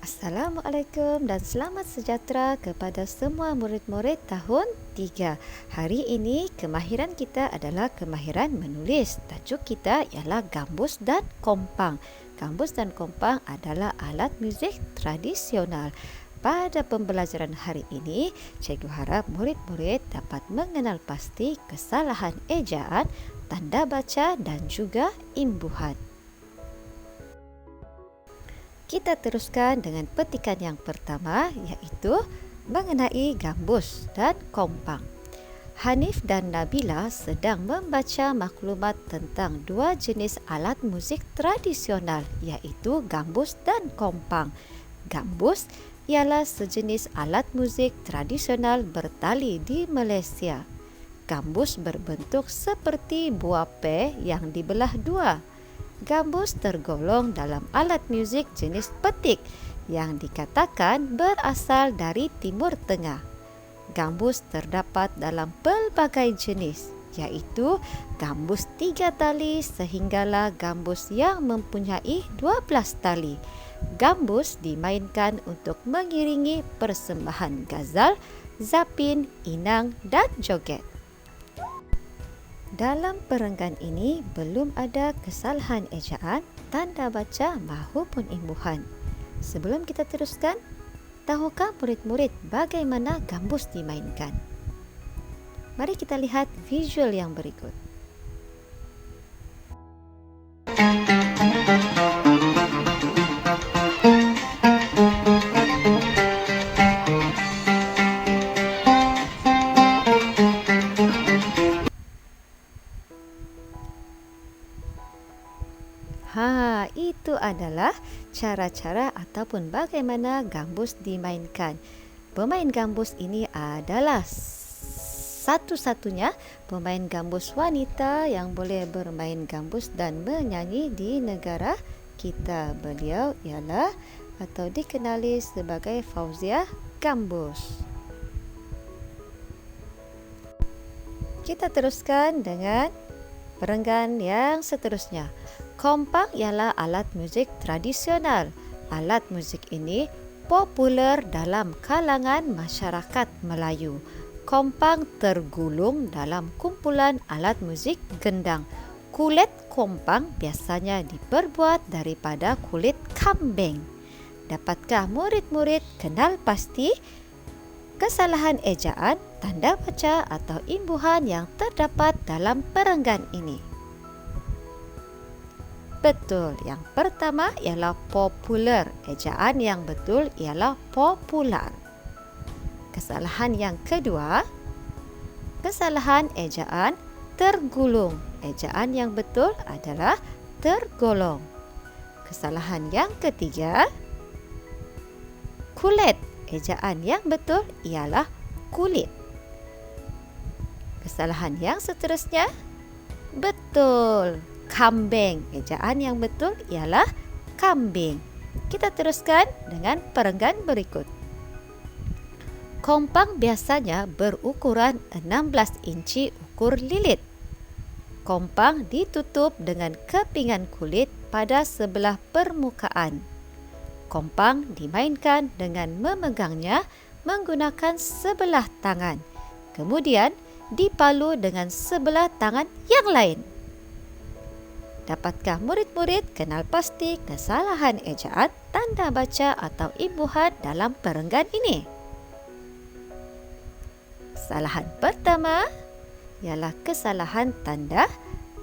Assalamualaikum dan selamat sejahtera kepada semua murid-murid tahun 3. Hari ini kemahiran kita adalah kemahiran menulis. Tajuk kita ialah gambus dan kompang. Gambus dan kompang adalah alat muzik tradisional. Pada pembelajaran hari ini, cikgu harap murid-murid dapat mengenal pasti kesalahan ejaan, tanda baca dan juga imbuhan. Kita teruskan dengan petikan yang pertama, iaitu mengenai gambus dan kompang. Hanif dan Nabila sedang membaca maklumat tentang dua jenis alat muzik tradisional, iaitu gambus dan kompang. Gambus ialah sejenis alat muzik tradisional bertali di Malaysia. Gambus berbentuk seperti buah pe yang dibelah dua. Gambus tergolong dalam alat muzik jenis petik yang dikatakan berasal dari Timur Tengah. Gambus terdapat dalam pelbagai jenis, iaitu gambus 3 tali sehinggalah gambus yang mempunyai 12 tali. Gambus dimainkan untuk mengiringi persembahan gazal, zapin, inang dan joget. Dalam perenggan ini belum ada kesalahan ejaan, tanda baca maupun imbuhan. Sebelum kita teruskan, tahukah murid-murid bagaimana gambus dimainkan? Mari kita lihat visual yang berikut. Itu adalah cara-cara ataupun bagaimana gambus dimainkan. Pemain gambus ini adalah satu-satunya pemain gambus wanita yang boleh bermain gambus dan menyanyi di negara kita. Beliau ialah atau dikenali sebagai Fauziah Gambus. Kita teruskan dengan perenggan yang seterusnya. Kompang ialah alat muzik tradisional. Alat muzik ini popular dalam kalangan masyarakat Melayu. Kompang tergulung dalam kumpulan alat muzik gendang. Kulit kompang biasanya diperbuat daripada kulit kambing. Dapatkah murid-murid kenal pasti kesalahan ejaan, tanda baca atau imbuhan yang terdapat dalam perenggan ini? Betul, yang pertama ialah popular. Ejaan yang betul ialah popular. Kesalahan yang kedua, kesalahan ejaan tergulung. Ejaan yang betul adalah tergolong. Kesalahan yang ketiga, kulit. Ejaan yang betul ialah kulit. Kesalahan yang seterusnya, betul, kambing. Ejaan yang betul ialah kambing. Kita teruskan dengan perenggan berikut. Kompang biasanya berukuran 16 inci ukur lilit. Kompang ditutup dengan kepingan kulit pada sebelah permukaan. Kompang dimainkan dengan memegangnya menggunakan sebelah tangan. Kemudian dipalu dengan sebelah tangan yang lain. Dapatkah murid-murid kenal pasti kesalahan ejaan, tanda baca atau imbuhan dalam perenggan ini? Kesalahan pertama ialah kesalahan tanda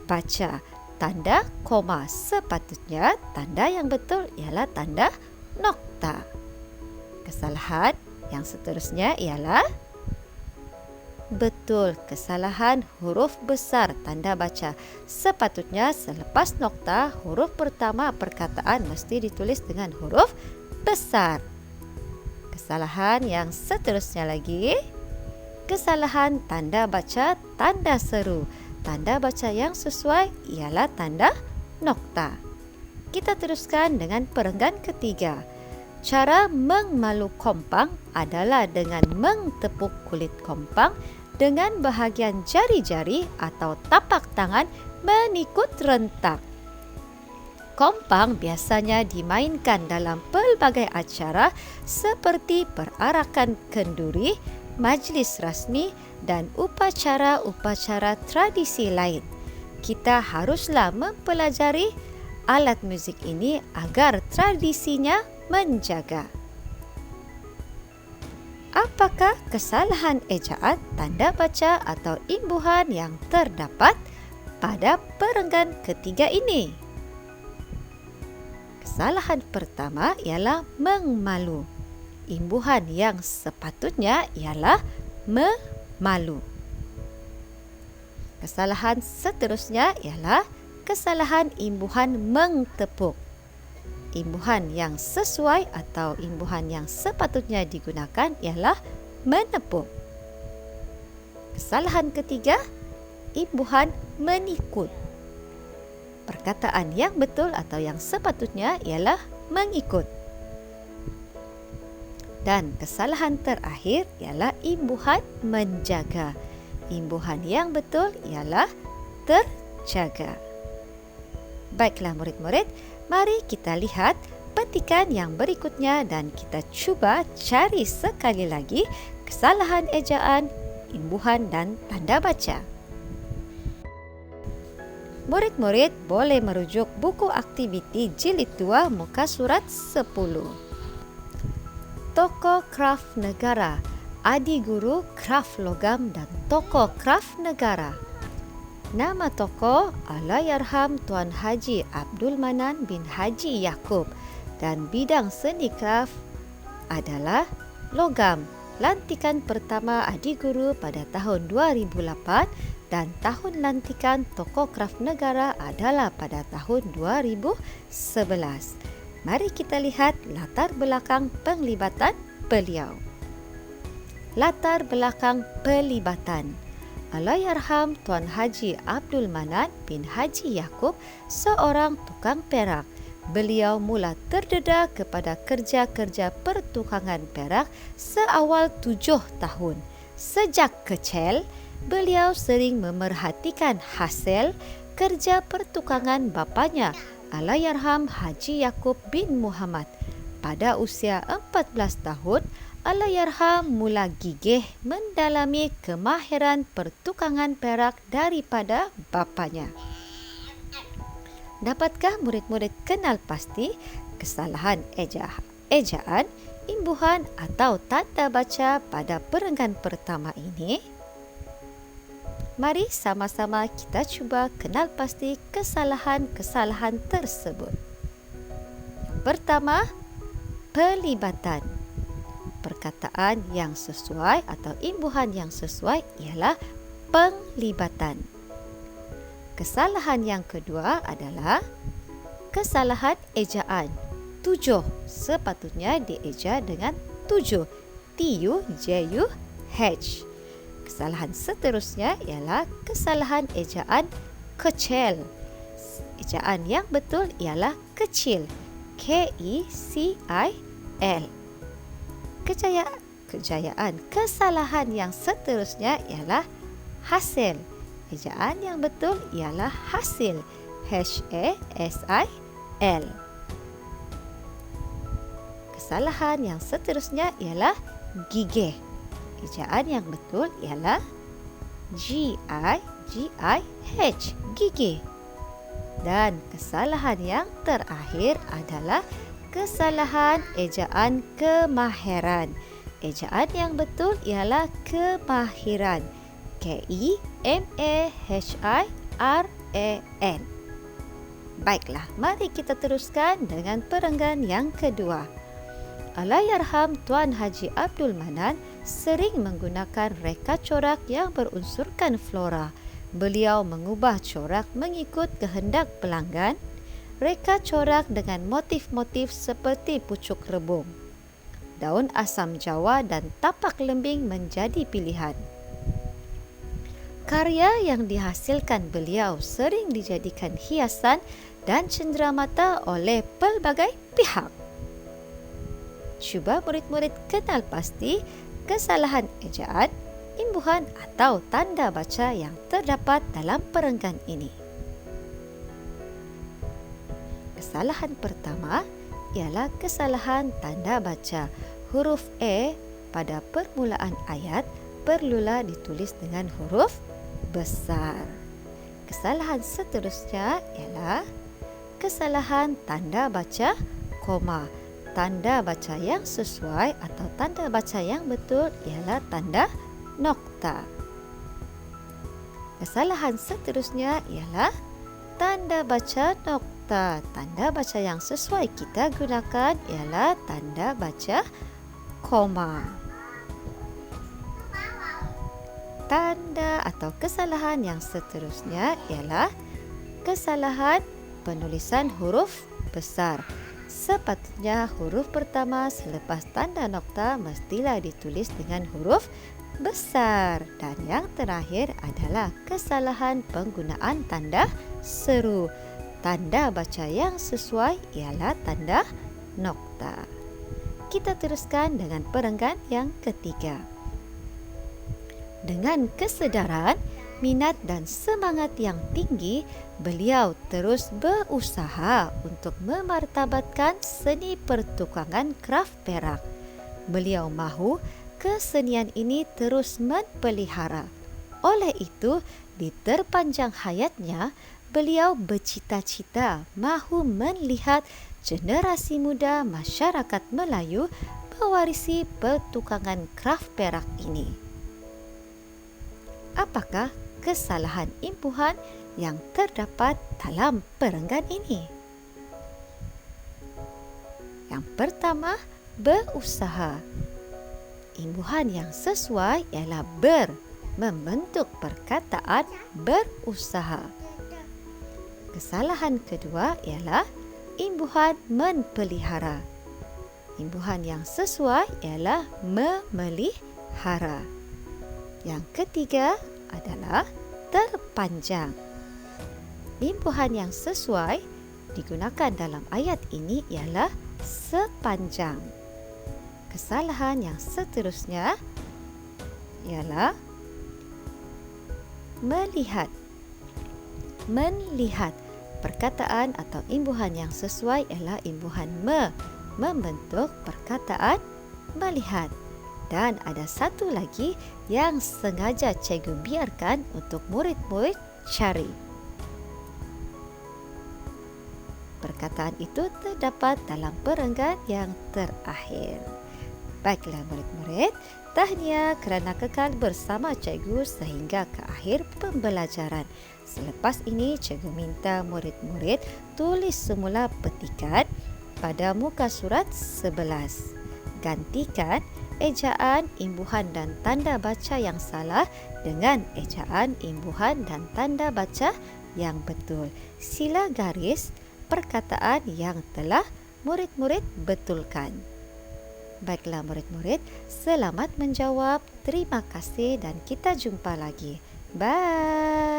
baca. Tanda koma, sepatutnya tanda yang betul ialah tanda nokta. Kesalahan yang seterusnya ialah betul, kesalahan huruf besar tanda baca. Sepatutnya selepas nokta, huruf pertama perkataan mesti ditulis dengan huruf besar. Kesalahan yang seterusnya lagi, kesalahan tanda baca tanda seru. Tanda baca yang sesuai ialah tanda nokta. Kita teruskan dengan perenggan ketiga. Cara mengmalu kompang adalah dengan mengtepuk kulit kompang dengan bahagian jari-jari atau tapak tangan mengikut rentak. Kompang biasanya dimainkan dalam pelbagai acara seperti perarakan kenduri, majlis rasmi dan upacara-upacara tradisi lain. Kita haruslah mempelajari alat muzik ini agar tradisinya menjaga. Apakah kesalahan ejaan, tanda baca atau imbuhan yang terdapat pada perenggan ketiga ini? Kesalahan pertama ialah mengmalu. Imbuhan yang sepatutnya ialah memalu. Kesalahan seterusnya ialah kesalahan imbuhan mengtepuk. Imbuhan yang sesuai atau imbuhan yang sepatutnya digunakan ialah menepuk. Kesalahan ketiga, imbuhan menikut. Perkataan yang betul atau yang sepatutnya ialah mengikut. Dan kesalahan terakhir ialah imbuhan menjaga. Imbuhan yang betul ialah terjaga. Baiklah murid-murid, mari kita lihat petikan yang berikutnya dan kita cuba cari sekali lagi kesalahan ejaan, imbuhan dan tanda baca. Murid-murid boleh merujuk buku aktiviti jilid 2 muka surat 10. Tokoh kraf negara, adik guru kraf logam dan tokoh kraf negara. Nama tokoh Allahyarham Tuan Haji Abdul Manan bin Haji Yaakob dan bidang seni kraf adalah logam. Lantikan pertama adik guru pada tahun 2008 dan tahun lantikan tokoh kraf negara adalah pada tahun 2011. Mari kita lihat latar belakang penglibatan beliau. Latar belakang pelibatan. Allahyarham Tuan Haji Abdul Manan bin Haji Yaakob seorang tukang perak. Beliau mula terdedah kepada kerja-kerja pertukangan perak seawal 7 tahun. Sejak kecil, beliau sering memerhatikan hasil kerja pertukangan bapanya, Allahyarham Haji Yaakob bin Muhammad. Pada usia 14 tahun, Allahyarham mula gigih mendalami kemahiran pertukangan perak daripada bapanya. Dapatkah murid-murid kenal pasti kesalahan ejaan, imbuhan atau tanda baca pada perenggan pertama ini? Mari sama-sama kita cuba kenal pasti kesalahan-kesalahan tersebut. Yang pertama, pelibatan. Perkataan yang sesuai atau imbuhan yang sesuai ialah penglibatan. Kesalahan yang kedua adalah kesalahan ejaan. 7 sepatutnya dieja dengan 7. T-U-J-U-H. Kesalahan seterusnya ialah kesalahan ejaan kecil. Ejaan yang betul ialah kecil. K-E-C-I-L. Kejayaan. Kesalahan yang seterusnya ialah hasil. Ejaan yang betul ialah hasil. H-A-S-I-L. Kesalahan yang seterusnya ialah gigih. Ejaan yang betul ialah G-I-G-I-H. Gigih. Dan kesalahan yang terakhir adalah kesalahan ejaan kemahiran. Ejaan yang betul ialah kemahiran. K-E-M-A-H-I-R-A-N. Baiklah, mari kita teruskan dengan perenggan yang kedua. Allahyarham Tuan Haji Abdul Manan sering menggunakan reka corak yang berunsurkan flora. Beliau mengubah corak mengikut kehendak pelanggan. Reka corak dengan motif-motif seperti pucuk rebung, daun asam jawa dan tapak lembing menjadi pilihan. Karya yang dihasilkan beliau sering dijadikan hiasan dan cenderamata oleh pelbagai pihak. Cuba murid-murid kenal pasti kesalahan ejaan, imbuhan atau tanda baca yang terdapat dalam perenggan ini. Kesalahan pertama ialah kesalahan tanda baca. Huruf E pada permulaan ayat perlulah ditulis dengan huruf besar. Kesalahan seterusnya ialah kesalahan tanda baca koma. Tanda baca yang sesuai atau tanda baca yang betul ialah tanda nokta. Kesalahan seterusnya ialah tanda baca nokta. Tanda baca yang sesuai kita gunakan ialah tanda baca koma. Tanda atau kesalahan yang seterusnya ialah kesalahan penulisan huruf besar. Sepatutnya huruf pertama selepas tanda nokta mestilah ditulis dengan huruf besar. Dan yang terakhir adalah kesalahan penggunaan tanda seru. Tanda baca yang sesuai ialah tanda nokta. Kita teruskan dengan perenggan yang ketiga. Dengan kesedaran, minat dan semangat yang tinggi, beliau terus berusaha untuk memartabatkan seni pertukangan kraft perak. Beliau mahu kesenian ini terus menpelihara. Oleh itu, di terpanjang hayatnya, beliau bercita-cita mahu melihat generasi muda masyarakat Melayu mewarisi pertukangan kraft perak ini. Apakah kesalahan imbuhan yang terdapat dalam perenggan ini? Yang pertama, berusaha. Imbuhan yang sesuai ialah membentuk perkataan berusaha. Kesalahan kedua ialah imbuhan menpelihara. Imbuhan yang sesuai ialah memelihara. Yang ketiga adalah terpanjang. Imbuhan yang sesuai digunakan dalam ayat ini ialah sepanjang. Kesalahan yang seterusnya ialah melihat. Melihat. Perkataan atau imbuhan yang sesuai ialah imbuhan membentuk perkataan melihat. Dan ada satu lagi yang sengaja cikgu biarkan untuk murid-murid cari. Perkataan itu terdapat dalam perenggan yang terakhir. Baiklah murid-murid, tahniah kerana kekal bersama cikgu sehingga ke akhir pembelajaran. Selepas ini, cikgu minta murid-murid tulis semula petikan pada muka surat 11. Gantikan ejaan, imbuhan dan tanda baca yang salah dengan ejaan, imbuhan dan tanda baca yang betul. Sila garis perkataan yang telah murid-murid betulkan. Baiklah murid-murid, selamat menjawab. Terima kasih dan kita jumpa lagi. Bye.